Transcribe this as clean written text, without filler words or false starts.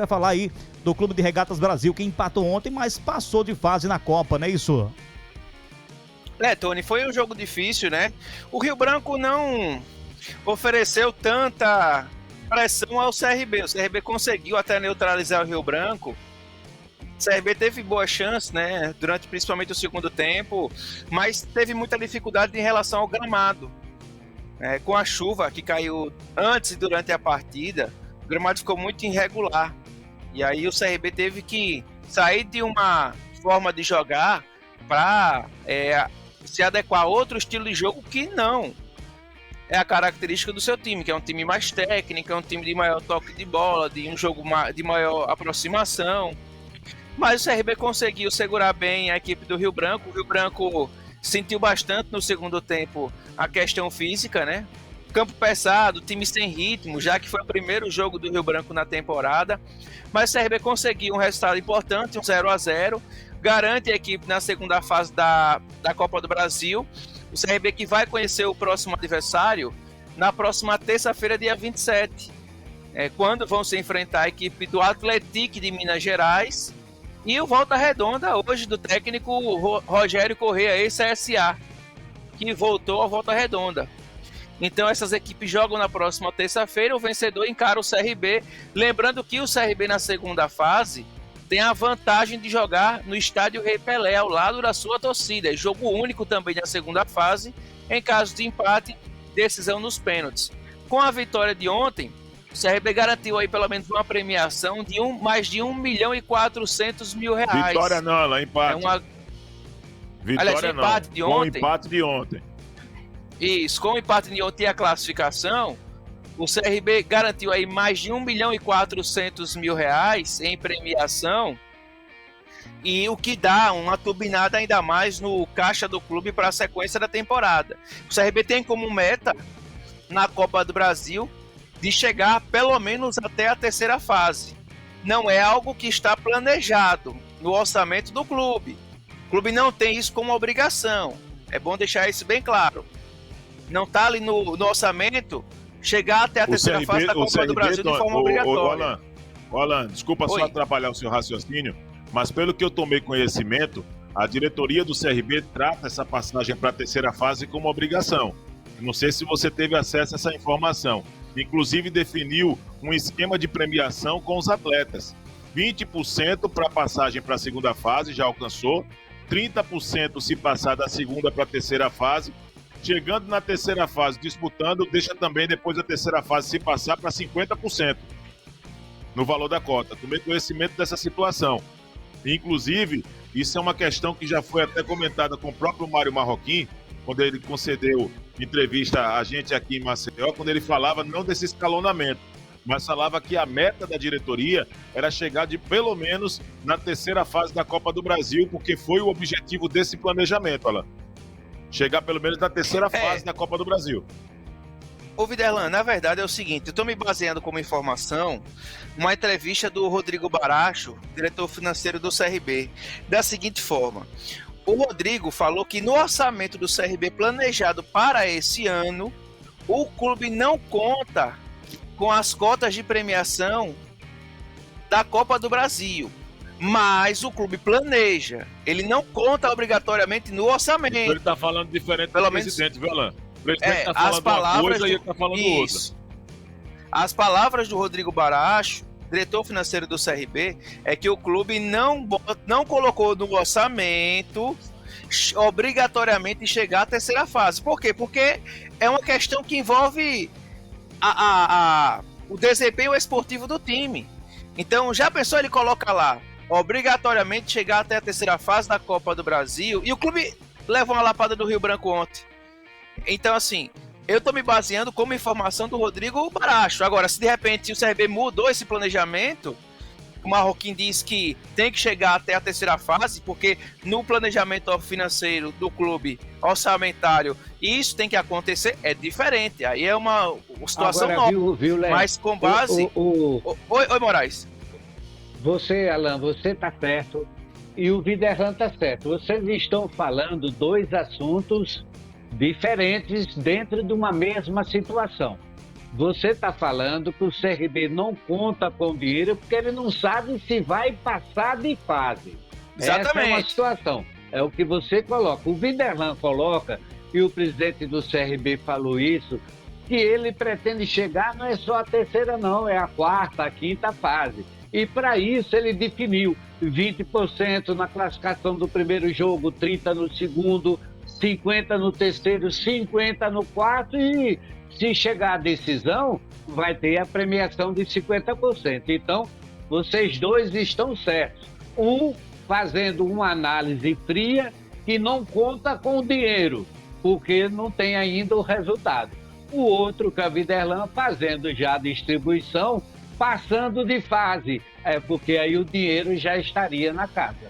vai falar aí do Clube de Regatas Brasil, que empatou ontem, mas passou de fase na Copa, não é isso? Tony, foi um jogo difícil, né? O Rio Branco não ofereceu tanta pressão ao CRB. O CRB conseguiu até neutralizar o Rio Branco. O CRB teve boa chance, né? Durante principalmente o segundo tempo, mas teve muita dificuldade em relação ao gramado. Com a chuva que caiu antes e durante a partida, o gramado ficou muito irregular. E aí o CRB teve que sair de uma forma de jogar para se adequar a outro estilo de jogo que não é a característica do seu time, que é um time mais técnico, é um time de maior toque de bola, de um jogo de maior aproximação. Mas o CRB conseguiu segurar bem a equipe do Rio Branco. O Rio Branco sentiu bastante no segundo tempo a questão física, né? Campo pesado, time sem ritmo, já que foi o primeiro jogo do Rio Branco na temporada. Mas o CRB conseguiu um resultado importante, um 0-0. Garante a equipe na segunda fase da Copa do Brasil. O CRB que vai conhecer o próximo adversário na próxima terça-feira, dia 27. Quando vão se enfrentar a equipe do Atlético de Minas Gerais e o Volta Redonda, hoje do técnico Rogério Corrêa, ex-CSA, que voltou ao Volta Redonda. Então essas equipes jogam na próxima terça-feira, o vencedor encara o CRB. Lembrando que o CRB na segunda fase tem a vantagem de jogar no estádio Rei Pelé, ao lado da sua torcida. É jogo único também na segunda fase. Em caso de empate, decisão nos pênaltis. Com a vitória de ontem, o CRB garantiu aí pelo menos uma premiação de mais de 1.400.000 reais. Vitória não, lá empate. Vitória aliás, não. Empate de ontem. Com o empate de ontem. Isso, com o empate de ontem e a classificação, o CRB garantiu aí mais de 1.400.000 reais em premiação, e o que dá uma turbinada ainda mais no caixa do clube para a sequência da temporada. O CRB tem como meta, na Copa do Brasil, de chegar pelo menos até a terceira fase. Não é algo que está planejado no orçamento do clube. O clube não tem isso como obrigação. É bom deixar isso bem claro. Não está ali no orçamento chegar até a terceira fase da Copa do Brasil de forma obrigatória. Alan, desculpa só atrapalhar o seu raciocínio, mas pelo que eu tomei conhecimento, a diretoria do CRB trata essa passagem para a terceira fase como obrigação. Não sei se você teve acesso a essa informação. Inclusive definiu um esquema de premiação com os atletas. 20% para a passagem para a segunda fase, já alcançou. 30% se passar da segunda para a terceira fase. Chegando na terceira fase, disputando, deixa também depois da terceira fase se passar para 50% no valor da cota. Tomei conhecimento dessa situação. Inclusive, isso é uma questão que já foi até comentada com o próprio Mário Marroquim, quando ele concedeu entrevista a gente aqui em Maceió, quando ele falava não desse escalonamento, mas falava que a meta da diretoria era chegar de pelo menos na terceira fase da Copa do Brasil, porque foi o objetivo desse planejamento, Alan. Chegar pelo menos na terceira fase da Copa do Brasil. Ô Viderlan, na verdade é o seguinte, eu estou me baseando como informação uma entrevista do Rodrigo Baracho, diretor financeiro do CRB, da seguinte forma: o Rodrigo falou que no orçamento do CRB planejado para esse ano, o clube não conta com as cotas de premiação da Copa do Brasil. Mas o clube planeja. Ele não conta obrigatoriamente no orçamento. Ele está falando diferente pelo do presidente, viu, Alan? O presidente está as falando palavras uma coisa e ele está falando outra. As palavras do Rodrigo Baracho, diretor financeiro do CRB, é que o clube não colocou no orçamento obrigatoriamente chegar à terceira fase. Por quê? Porque é uma questão que envolve o desempenho esportivo do time. Então, já pensou, ele coloca lá obrigatoriamente chegar até a terceira fase da Copa do Brasil, e o clube leva uma lapada do Rio Branco ontem. Então, assim, eu estou me baseando como informação do Rodrigo Baracho. Agora, se de repente o CRB mudou esse planejamento, o Marroquim diz que tem que chegar até a terceira fase, porque no planejamento financeiro do clube, orçamentário, isso tem que acontecer, é diferente. Aí é uma situação agora, nova. Viu, Léo? Mas com base... Oi, Moraes. Você, Alan, você está certo e o Viderlan está certo. Vocês estão falando dois assuntos diferentes dentro de uma mesma situação. Você está falando que o CRB não conta com dinheiro porque ele não sabe se vai passar de fase. Exatamente. Essa é uma situação. É o que você coloca. O Vinderlan coloca, e o presidente do CRB falou isso, que ele pretende chegar, não é só a terceira não, é a quarta, a quinta fase. E para isso ele definiu 20% na classificação do primeiro jogo, 30% no segundo, 50% no terceiro, 50% no quarto e se chegar à decisão, vai ter a premiação de 50%. Então, vocês dois estão certos. Um fazendo uma análise fria que não conta com o dinheiro, porque não tem ainda o resultado. O outro, que é o Vinderlan, fazendo já a distribuição, passando de fase, porque aí o dinheiro já estaria na casa.